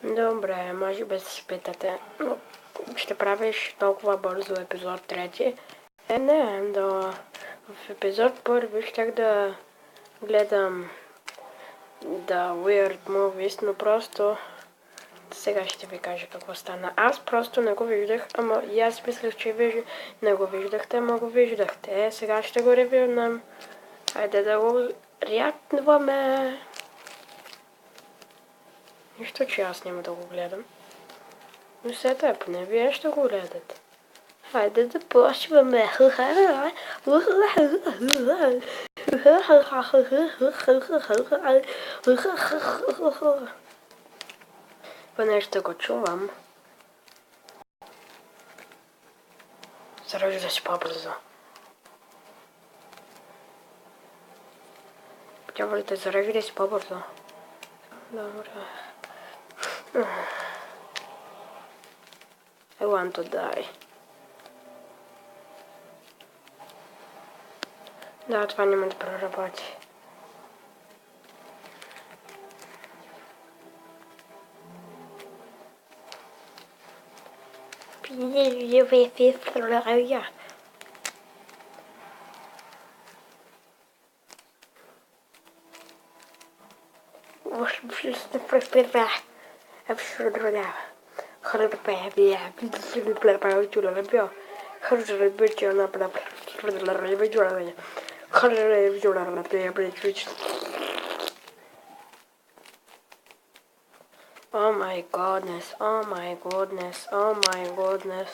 Добре, може би се спитате, ще правиш толкова бързо епизод 3? Не, в епизод 1 щях да гледам The Weird Movies, но просто сега ще ви кажа какво стана. Аз просто не го виждах, ама и аз мислех, че не го виждахте, ама го виждахте. Сега ще го ревюнам. Хайде да го рядваме. Нищо, че аз няма да го гледам. Но все тъй, поне вие ще го гледате. Хайде да почваме. Поне ще го чувам. Зарежда си по-бързо. Дяволите, зарежда си по-бързо. Добре. I want to die. Да, това няма да проработи. Oh my goodness, oh my goodness, oh my goodness.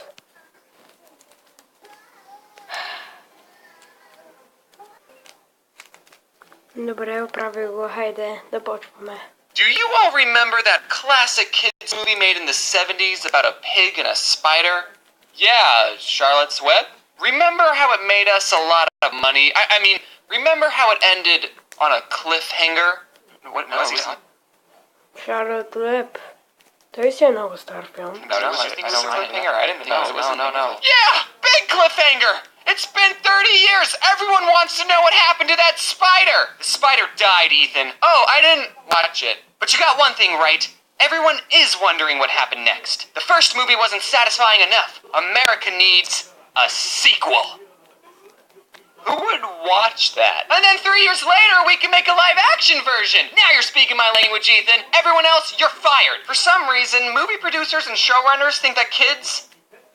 Добре, оправи го, хайде, да почваме. Do you all remember that classic kids movie made in the 70s about a pig and a spider? Yeah, Charlotte's Web. Remember how it made us a lot of money? I mean, remember how it ended on a cliffhanger? What was he on? Charlotte Web. Той си е много стар филм. No, it was just a cliffhanger. I didn't think it was. No. Yeah, big cliffhanger! It's been 30 years! Everyone wants to know what happened to that spider! The spider died, Ethan. Oh, I didn't watch it. But you got one thing right. Everyone is wondering what happened next. The first movie wasn't satisfying enough. America needs a sequel. Who would watch that? And then 3 years later, we can make a live-action version. Now you're speaking my language, Ethan. Everyone else, you're fired. For some reason, movie producers and showrunners think that kids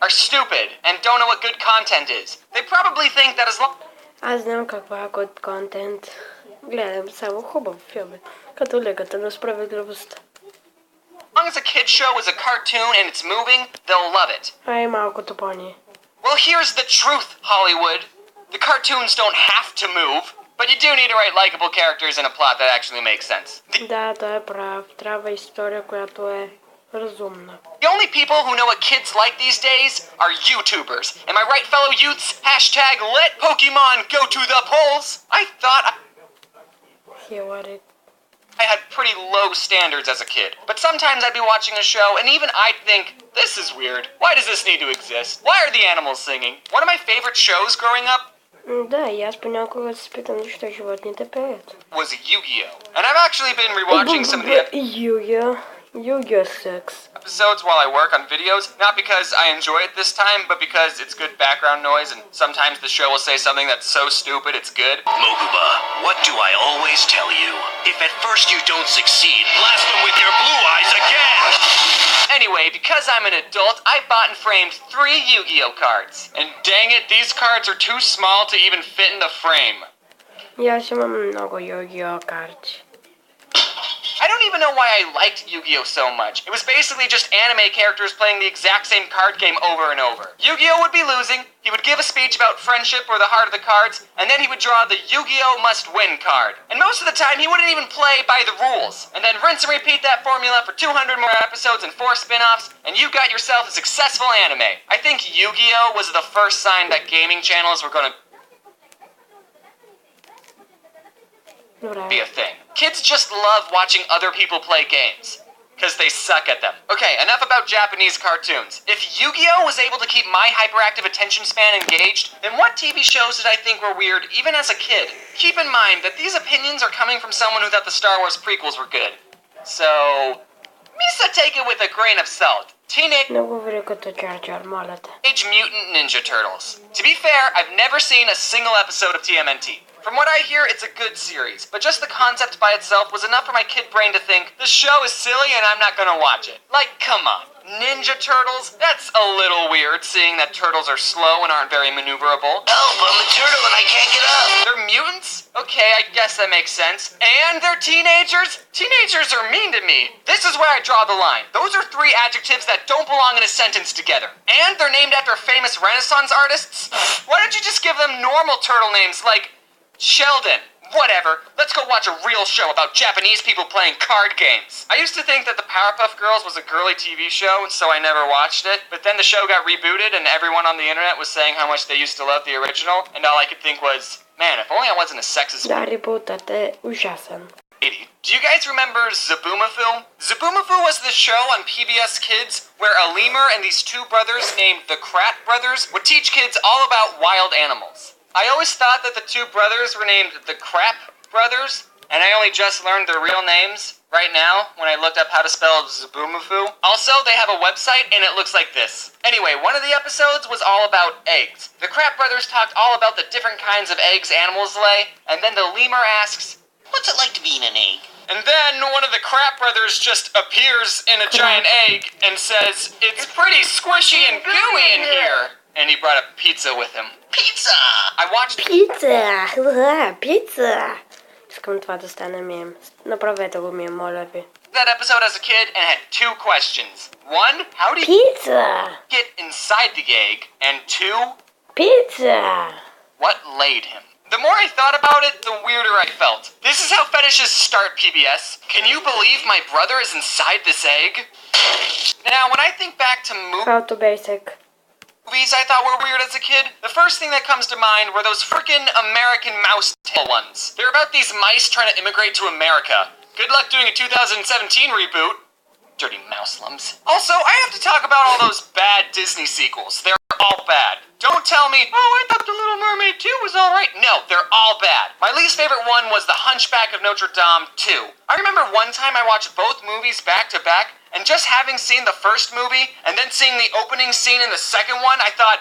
are stupid and don't know what good content is. They probably think that as long... Аз знам каква е good content. Гледам само хубави филми, като Лигата на справедливостта. As long as a kid show is a cartoon and it's moving, they'll love it. Ай, малко топони. Well, here's the truth, Hollywood. The cartoons don't have to move, but you do need to write likable characters and a plot that actually makes sense. Да, той е прав. Трябва история, която е разумна. The only people who know what kids like these days are YouTubers. Am I right, fellow youths? Hashtag let Pokemon go to the polls. I thought I had pretty low standards as a kid. But sometimes I'd be watching a show and even I'd think, this is weird. Why does this need to exist? Why are the animals singing? One of my favorite shows growing up Да, и аз понякога се питам защо животните пеят. was Yu-Gi-Oh! And I've actually been rewatching some of the Yu-Gi-Oh 6. episodes while I work on videos, not because I enjoy it this time, but because it's good background noise and sometimes the show will say something that's so stupid it's good. Mokuba, what do I always tell you? If at first you don't succeed, blast them with your blue eyes again! Anyway, because I'm an adult, I bought and framed 3 Yu-Gi-Oh cards. And dang it, these cards are too small to even fit in the frame. И аз имам много Yu-Gi-Oh карти. I don't even know why I liked Yu-Gi-Oh so much. It was basically just anime characters playing the exact same card game over and over. Yu-Gi-Oh would be losing, he would give a speech about friendship or the heart of the cards, and then he would draw the Yu-Gi-Oh must win card. And most of the time he wouldn't even play by the rules. And then rinse and repeat that formula for 200 more episodes and 4 spin-offs, and you got yourself a successful anime. I think Yu-Gi-Oh was the first sign that gaming channels were gonna be a thing. Kids just love watching other people play games. Because they suck at them. Okay, enough about Japanese cartoons. If Yu-Gi-Oh was able to keep my hyperactive attention span engaged, then what TV shows did I think were weird even as a kid? Keep in mind that these opinions are coming from someone who thought the Star Wars prequels were good. So, Misa, take it with a grain of salt. Teenage Не говори като Jar, моля те. Mutant Ninja Turtles. To be fair, I've never seen a single episode of TMNT. From what I hear, it's a good series, but just the concept by itself was enough for my kid brain to think, this show is silly and I'm not gonna watch it. Like, come on. Ninja Turtles? That's a little weird, seeing that turtles are slow and aren't very maneuverable. Help, I'm a turtle and I can't get up. They're mutants? Okay, I guess that makes sense. And they're teenagers? Teenagers are mean to me. This is where I draw the line. Those are 3 adjectives that don't belong in a sentence together. And they're named after famous Renaissance artists? Why don't you just give them normal turtle names like Sheldon? Whatever. Let's go watch a real show about Japanese people playing card games. I used to think that the Powerpuff Girls was a girly TV show, so I never watched it. But then the show got rebooted and everyone on the internet was saying how much they used to love the original. And all I could think was, man, if only I wasn't a sexist Да, ребутът е ужасен. lady. Do you guys remember Zaboomafoo? Zaboomafoo was the show on PBS Kids where a lemur and these 2 brothers named the Krat Brothers would teach kids all about wild animals. I always thought that the 2 brothers were named the Crap Brothers, and I only just learned their real names right now when I looked up how to spell Zaboomafoo. Also, they have a website and it looks like this. Anyway, one of the episodes was all about eggs. The Crap Brothers talked all about the different kinds of eggs animals lay, and then the lemur asks, What's it like to be in an egg? and then one of the Crap Brothers just appears in a giant egg and says, it's pretty squishy and gooey in here. And he brought a pizza with him. Pizza! I watched Пица! Ура, пица! Искам това да стане мем. Направете го мем, моля ви. that episode as a kid and had 2 questions. 1, how do you Пица! get inside the egg? And 2, Пица! what laid him? The more I thought about it, the weirder I felt. This is how fetishes start, PBS. Can you believe my brother is inside this egg? Now, when I think back to How to basic. movies I thought were weird as a kid, the first thing that comes to mind were those frickin' American mouse tail ones. They're about these mice trying to immigrate to America. Good luck doing a 2017 reboot. Dirty mouselums. Also, I have to talk about all those bad Disney sequels. They're all bad. Don't tell me, oh, I thought The Little Mermaid 2 was alright. No, they're all bad. My least favorite one was The Hunchback of Notre Dame 2. I remember one time I watched both movies back to back, and just having seen the first movie, and then seeing the opening scene in the second one, I thought,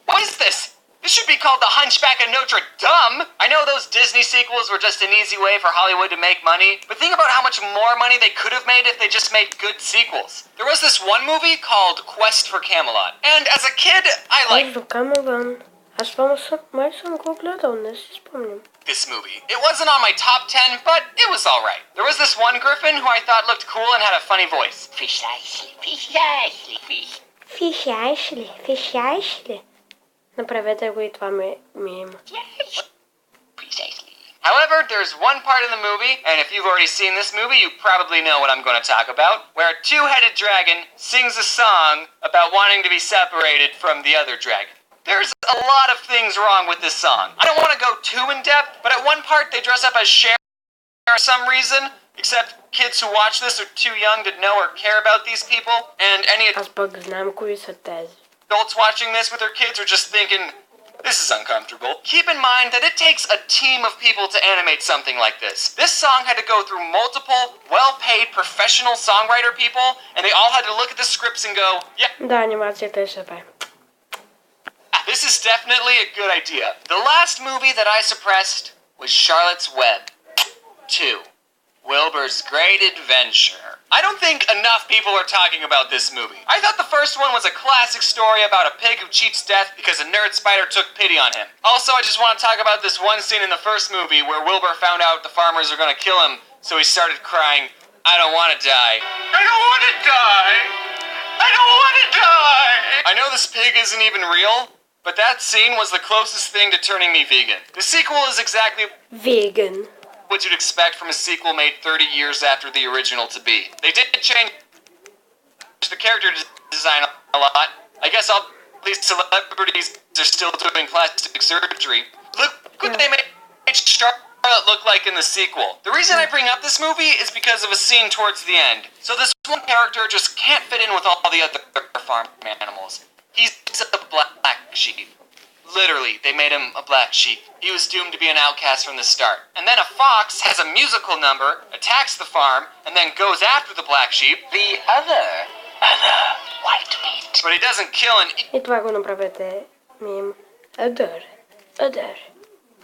what is this? This should be called The Hunchback of Notre Dame. I know those Disney sequels were just an easy way for Hollywood to make money, but think about how much more money they could have made if they just made good sequels. There was this one movie called Quest for Camelot, and as a kid, I liked Аз това май съм го гледал, не си спомням. this movie. It wasn't on my top 10, but it was alright. There was this one griffin who I thought looked cool and had a funny voice. Precisely, precisely, precisely. Fish Ashley. Направете го и това мем. Precisely. However, there's one part in the movie, and if you've already seen this movie, you probably know what I'm going to talk about, where a 2-headed dragon sings a song about wanting to be separated from the other dragon. There's a lot of things wrong with this song. I don't want to go too in-depth, but at one part they dress up as Cher for some reason, except kids who watch this are too young to know or care about these people, and any Аз пък знам кои са тези. adults watching this with their kids are just thinking, this is uncomfortable. Keep in mind that it takes a team of people to animate something like this. This song had to go through multiple, well-paid, professional songwriter people, and they all had to look at the scripts and go, yeah, Да, анимацията е супер. this is definitely a good idea. The last movie that I suppressed was Charlotte's Web 2. Wilbur's Great Adventure. I don't think enough people are talking about this movie. I thought the first one was a classic story about a pig who cheats death because a nerd spider took pity on him. Also, I just want to talk about this one scene in the first movie where Wilbur found out the farmers are going to kill him, so he started crying, I don't want to die. I don't want to die. I don't want to die. I know this pig isn't even real, but that scene was the closest thing to turning me vegan. The sequel is exactly Vegan. what you'd expect from a sequel made 30 years after the original to be. They did change the character design a lot. I guess all these celebrities are still doing plastic surgery. Look what they made Charlotte look like in the sequel. The reason I bring up this movie is because of a scene towards the end. So this one character just can't fit in with all the other farm animals. He's a black sheep. Literally, they made him a black sheep. He was doomed to be an outcast from the start. And then a fox has a musical number, attacks the farm, and then goes after the black sheep, the other white meat. But he doesn't kill and eat. И това го направете мим. Other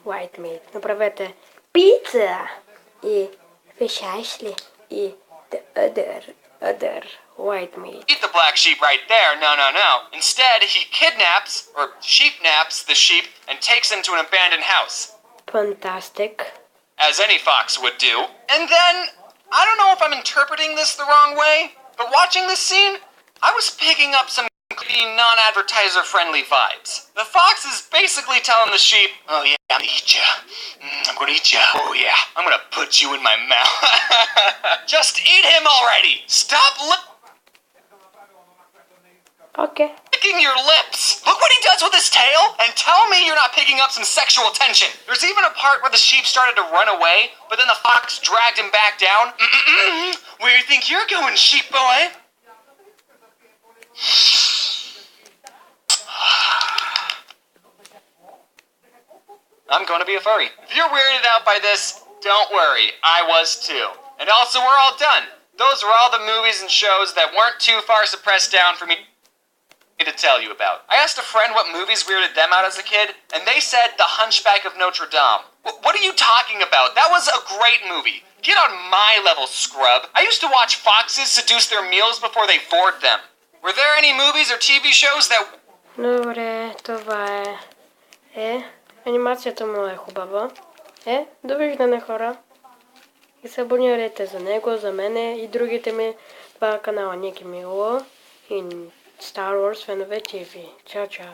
white meat. Направете пица и precisely и the other white meat. Eat the black sheep right there. No. Instead, he kidnaps, or sheep naps, the sheep and takes him to an abandoned house. Fantastic. As any fox would do. And then, I don't know if I'm interpreting this the wrong way, but watching this scene, I was picking up some non-advertiser friendly vibes. The fox is basically telling the sheep, oh yeah, I'm gonna eat ya. I'm gonna eat ya. Oh yeah, I'm gonna put you in my mouth. Just eat him already. Stop Okay. licking your lips. Look what he does with his tail, and tell me you're not picking up some sexual tension. There's even a part where the sheep started to run away, but then the fox dragged him back down. Where do you think you're going, sheep boy? I'm gonna be a furry. If you're weirded out by this, don't worry. I was too. And also, we're all done. Those were all the movies and shows that weren't too far suppressed down for me to tell you about. I asked a friend what movies weirded them out as a kid, and they said The Hunchback of Notre Dame. What are you talking about? That was a great movie. Get on my level, scrub. I used to watch foxes seduce their meals before they bored them. Were there any movies or TV shows that... Добре, това е. Анимацията му е хубава. Довиждане, хора. И се абонирайте за него, за мене и другите ми два канала Ники Мило и Star Wars фенове TV. Чао, чао.